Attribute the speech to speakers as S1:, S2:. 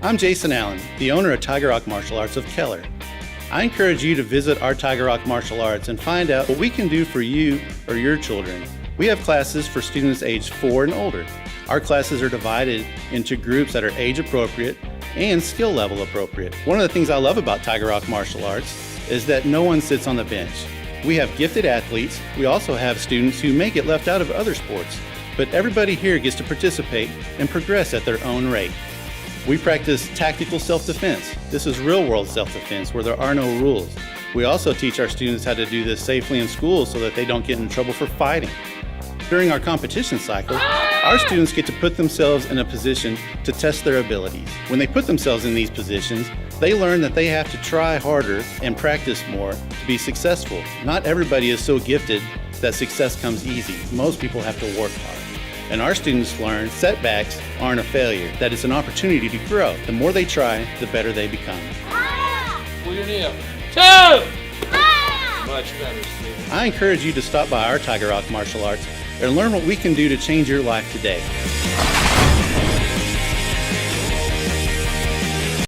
S1: I'm Jason Allen, the owner of Tiger Rock Martial Arts of Keller. I encourage you to visit our Tiger Rock Martial Arts and find out what we can do for you or your children. We have classes for students aged 4 and older. Our classes are divided into groups that are age appropriate and skill level appropriate. One of the things I love about Tiger Rock Martial Arts is that no one sits on the bench. We have gifted athletes. We also have students who may get left out of other sports, but everybody here gets to participate and progress at their own rate. We practice tactical self-defense. This is real-world self-defense where there are no rules. We also teach our students how to do this safely in school so that they don't get in trouble for fighting. During our competition cycle, our students get to put themselves in a position to test their abilities. When they put themselves in these positions, they learn that they have to try harder and practice more to be successful. Not everybody is so gifted that success comes easy. Most people have to work hard. And our students learn setbacks aren't a failure, that it's an opportunity to grow. The more they try, the better they become.
S2: Pull your knee up. 2! Much better, Steve.
S1: I encourage you to stop by our Tiger Rock Martial Arts and learn what we can do to change your life today.